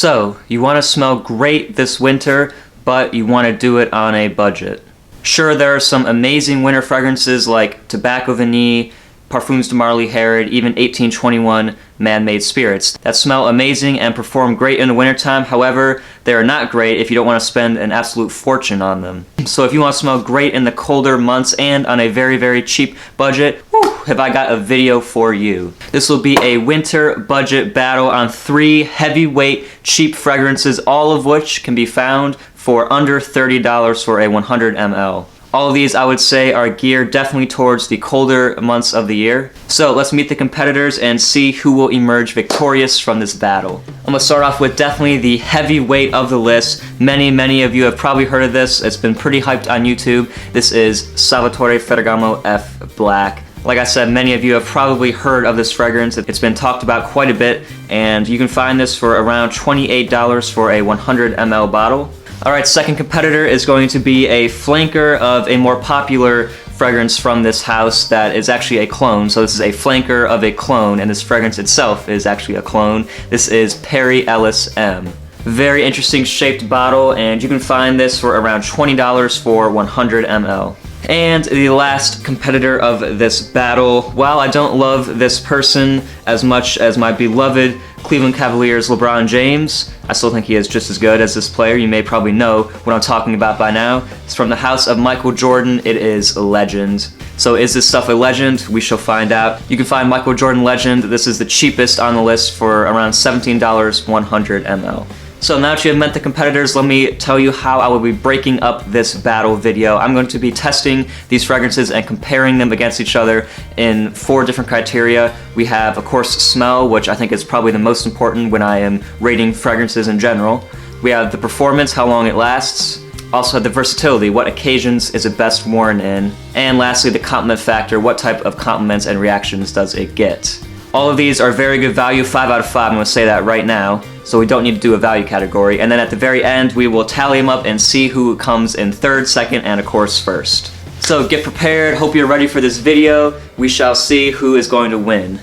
So, you want to smell great this winter, but you want to do it on a budget. Sure, there are some amazing winter fragrances like Tobacco Vanille, Parfums de Marly Herod, even 1821 man-made spirits that smell amazing and perform great in the wintertime. However, they are not great if you don't want to spend an absolute fortune on them. So if you want to smell great in the colder months and on a very, very cheap budget, have I got a video for you. This will be a winter budget battle on 3 heavyweight cheap fragrances, all of which can be found for under $30 for a 100 ml. All of these, I would say, are geared definitely towards the colder months of the year. So let's meet the competitors and see who will emerge victorious from this battle. I'm going to start off with definitely the heavyweight of the list. Many of you have probably heard of this. It's been pretty hyped on YouTube. This is Salvatore Ferragamo F Black. Like I said, many of you have probably heard of this fragrance. It's been talked about quite a bit, and you can find this for around $28 for a 100 ml bottle. Alright, second competitor is going to be a flanker of a more popular fragrance from this house that is actually a clone. So this is a flanker of a clone, and this fragrance itself is actually a clone. This is Ellis M. Very interesting shaped bottle, and you can find this for around $20 for 100 ml. And the last competitor of this battle, while I don't love this person as much as my beloved Cleveland Cavaliers LeBron James, I still think he is just as good as this player. You may probably know what I'm talking about by now. It's from the house of Michael Jordan. It is Legend. So is this stuff a legend? We shall find out. You can find Michael Jordan Legend. This is the cheapest on the list for around $17, 100 ml. So now that you have met the competitors, let me tell you how I will be breaking up this battle video. I'm going to be testing these fragrances and comparing them against each other in 4 different criteria. We have, of course, smell, which I think is probably the most important when I am rating fragrances in general. We have the performance, how long it lasts. Also the versatility, what occasions is it best worn in. And lastly, the compliment factor, what type of compliments and reactions does it get. All of these are very good value, 5 out of 5, I'm going to say that right now. So we don't need to do a value category. And then at the very end, we will tally them up and see who comes in 3rd, 2nd, and of course 1st. So get prepared, hope you're ready for this video. We shall see who is going to win.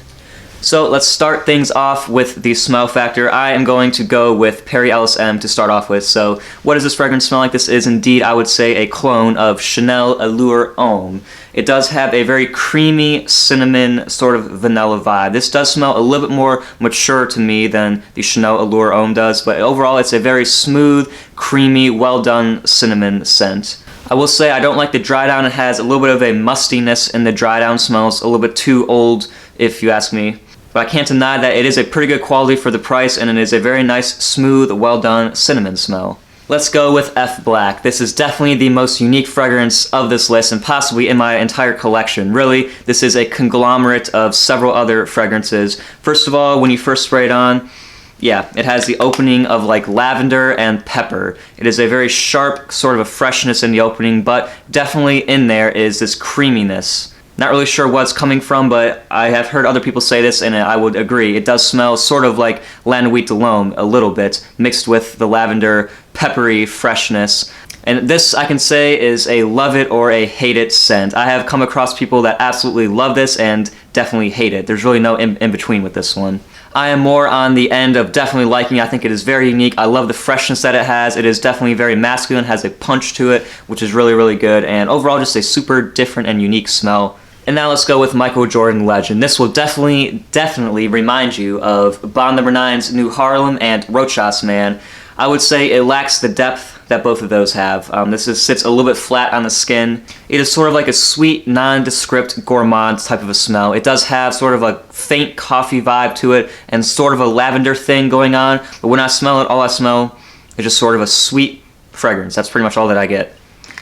So let's start things off with the smell factor. I am going to go with Ellis M to start off with. So what does this fragrance smell like? This is indeed, I would say, a clone of Chanel Allure Homme. It does have a very creamy cinnamon sort of vanilla vibe. This does smell a little bit more mature to me than the Chanel Allure Homme does, but overall it's a very smooth, creamy, well done cinnamon scent. I will say I don't like the dry down. It has a little bit of a mustiness in the dry down. Smells a little bit too old if you ask me. But I can't deny that it is a pretty good quality for the price, and it is a very nice, smooth, well done cinnamon smell. Let's go with F Black. This is definitely the most unique fragrance of this list and possibly in my entire collection. Really, this is a conglomerate of several other fragrances. First of all, when you first spray it on, yeah, it has the opening of like lavender and pepper. It is a very sharp sort of a freshness in the opening, but definitely in there is this creaminess. Not really sure what it's coming from, but I have heard other people say this, and I would agree. It does smell sort of like La Nuit de l'Homme a little bit, mixed with the lavender, peppery freshness. And this, I can say, is a love it or a hate it scent. I have come across people that absolutely love this and definitely hate it. There's really no in between with this one. I am more on the end of definitely liking it. I think it is very unique. I love the freshness that it has. It is definitely very masculine, has a punch to it, which is really, really good. And overall, just a super different and unique smell. And now let's go with Michael Jordan Legend. This will definitely remind you of Bond No. 9's New Harlem and Rochas Man. I would say it lacks the depth that both of those have. Sits a little bit flat on the skin. It is sort of like a sweet, nondescript gourmand type of a smell. It does have sort of a faint coffee vibe to it and sort of a lavender thing going on. But when I smell it, all I smell is just sort of a sweet fragrance. That's pretty much all that I get.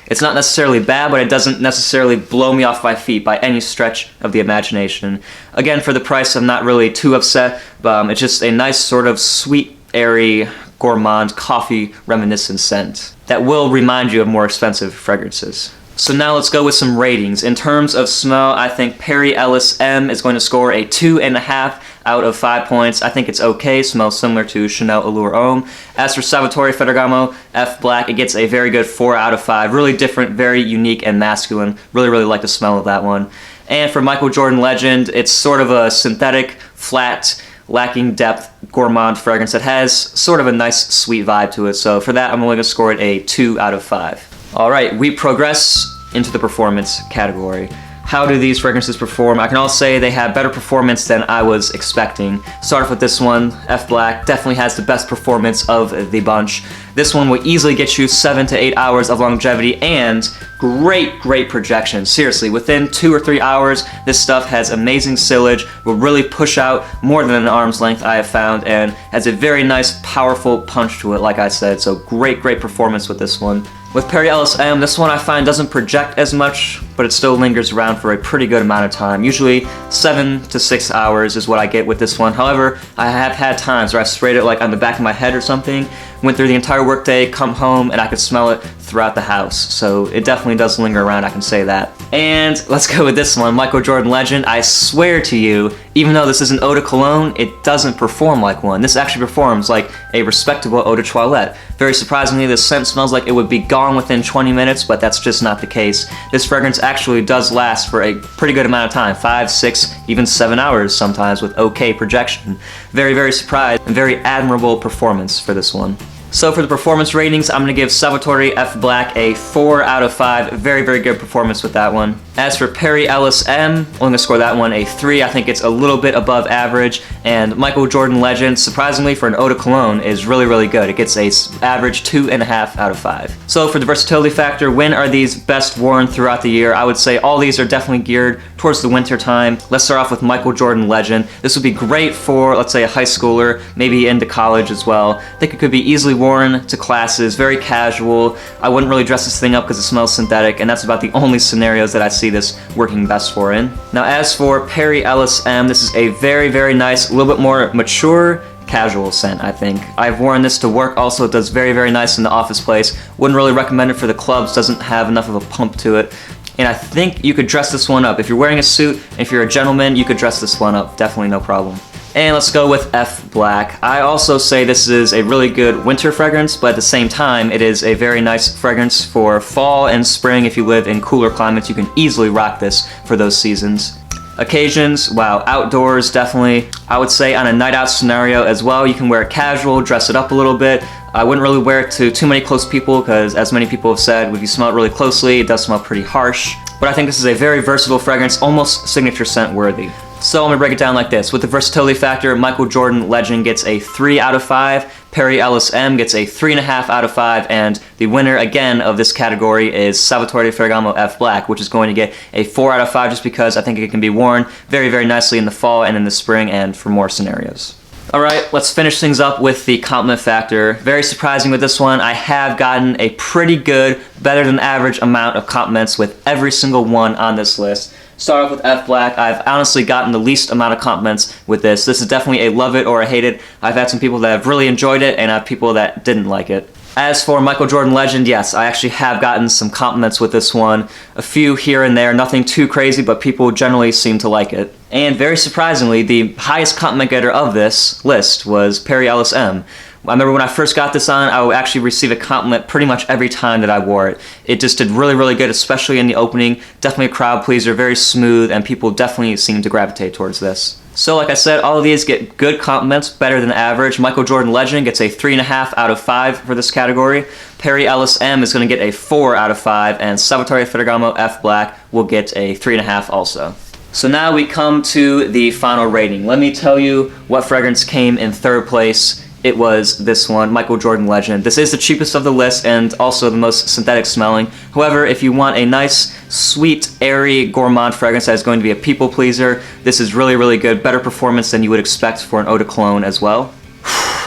It's not necessarily bad, but it doesn't necessarily blow me off my feet by any stretch of the imagination. Again, for the price, I'm not really too upset. It's just a nice sort of sweet, airy, gourmand, coffee reminiscent scent that will remind you of more expensive fragrances. So now let's go with some ratings. In terms of smell, I think Ellis M is going to score a 2.5 out of 5 points. I think it's okay, smells similar to Chanel Allure Homme. As for Salvatore Ferragamo F Black, it gets a very good 4 out of 5. Really different, very unique and masculine. Really, really like the smell of that one. And for Michael Jordan Legend, it's sort of a synthetic, flat, lacking depth gourmand fragrance that has sort of a nice sweet vibe to it. So for that, I'm only gonna score it a 2 out of 5. All right, we progress into the performance category. How do these fragrances perform? I can all say they have better performance than I was expecting. Start off with this one, F Black, definitely has the best performance of the bunch. This one will easily get you 7 to 8 hours of longevity and great projection. Seriously, within 2 or 3 hours, this stuff has amazing sillage, will really push out more than an arm's length I have found, and has a very nice, powerful punch to it, like I said. So great performance with this one. With Perry Ellis M, this one I find doesn't project as much, but it still lingers around for a pretty good amount of time. Usually 7 to 6 hours is what I get with this one. However, I have had times where I sprayed it like on the back of my head or something, went through the entire workday, come home, and I could smell it throughout the house. So it definitely does linger around, I can say that. And let's go with this one, Michael Jordan Legend. I swear to you, even though this is an eau de cologne, it doesn't perform like one. This actually performs like a respectable eau de toilette. Very surprisingly, this scent smells like it would be gone within 20 minutes, but that's just not the case. This fragrance actually does last for a pretty good amount of time, 5, 6, even 7 hours sometimes with okay projection. Very surprised and very admirable performance for this one. So for the performance ratings, I'm going to give Salvatore F Black a 4 out of 5. Very good performance with that one. As for Perry Ellis M, I'm going to score that one a 3. I think it's a little bit above average. And Michael Jordan Legend, surprisingly for an eau de cologne, is really good. It gets a average 2.5 out of 5. So for the versatility factor, when are these best worn throughout the year? I would say all these are definitely geared towards the winter time. Let's start off with Michael Jordan Legend. This would be great for, let's say, a high schooler, maybe into college as well. I think it could be easily worn to classes, very casual. I wouldn't really dress this thing up because it smells synthetic, and that's about the only scenarios that I see this working best for in. Now as for Perry Ellis M, this is a very nice, a little bit more mature, casual scent, I think. I've worn this to work also. It does very nice in the office place. Wouldn't really recommend it for the clubs, doesn't have enough of a pump to it. And I think you could dress this one up. If you're wearing a suit, if you're a gentleman, you could dress this one up. Definitely no problem. And let's go with F Black. I also say this is a really good winter fragrance, but at the same time, it is a very nice fragrance for fall and spring. If you live in cooler climates, you can easily rock this for those seasons. Occasions, wow, outdoors definitely. I would say on a night out scenario as well, you can wear it casual, dress it up a little bit. I wouldn't really wear it to too many close people because, as many people have said, if you smell it really closely, it does smell pretty harsh. But I think this is a very versatile fragrance, almost signature scent worthy. So I'm going to break it down like this. With the versatility factor, Michael Jordan Legend gets a 3 out of 5, Perry Ellis M gets a 3.5 out of 5, and the winner again of this category is Salvatore Ferragamo F Black, which is going to get a 4 out of 5 just because I think it can be worn very nicely in the fall and in the spring and for more scenarios. Alright, let's finish things up with the compliment factor. Very surprising with this one. I have gotten a pretty good, better than average amount of compliments with every single one on this list. Start off with F Black. I've honestly gotten the least amount of compliments with this. This is definitely a love it or a hate it. I've had some people that have really enjoyed it and I have people that didn't like it. As for Michael Jordan Legend, yes, I actually have gotten some compliments with this one. A few here and there, nothing too crazy, but people generally seem to like it. And very surprisingly, the highest compliment getter of this list was Perry Ellis M. I remember when I first got this on, I would actually receive a compliment pretty much every time that I wore it. It just did really good, especially in the opening. Definitely a crowd pleaser, very smooth, and people definitely seem to gravitate towards this. So like I said, all of these get good compliments, better than average. Michael Jordan Legend gets a 3.5 out of 5 for this category. Perry Ellis M is going to get a 4 out of 5, and Salvatore Ferragamo F Black will get a 3.5 also. So now we come to the final rating. Let me tell you what fragrance came in third place. It was this one, Michael Jordan Legend. This is the cheapest of the list and also the most synthetic smelling. However, if you want a nice, sweet, airy, gourmand fragrance that is going to be a people pleaser, this is really good. Better performance than you would expect for an eau de cologne as well.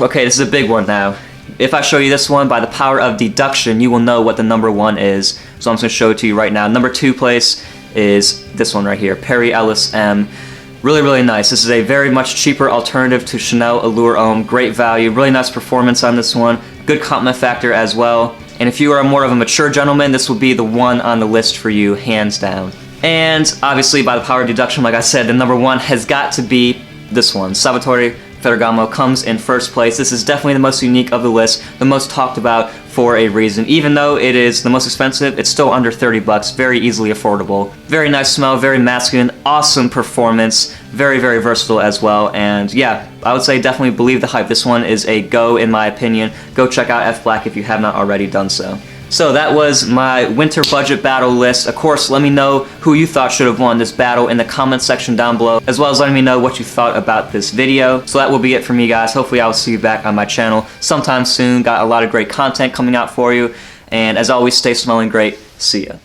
Okay, this is a big one now. If I show you this one, by the power of deduction, you will know what the number 1 is. So I'm just going to show it to you right now. Number 2 place is this one right here, Perry Ellis M. Really nice. This is a very much cheaper alternative to Chanel Allure Homme. Great value, really nice performance on this one. Good compliment factor as well. And if you are more of a mature gentleman, this will be the one on the list for you, hands down. And obviously, by the power of deduction, like I said, the number 1 has got to be this one. Salvatore Ferragamo comes in first place. This is definitely the most unique of the list, the most talked about for a reason. Even though it is the most expensive, it's still under $30, very easily affordable. Very nice smell, very masculine, awesome performance, very, very versatile as well. And yeah, I would say definitely believe the hype. This one is a go in my opinion. Go check out F Black if you have not already done so. So that was my winter budget battle list. Of course, let me know who you thought should have won this battle in the comment section down below, as well as letting me know what you thought about this video. So that will be it for me, guys. Hopefully I will see you back on my channel sometime soon. Got a lot of great content coming out for you. And as always, stay smelling great. See ya.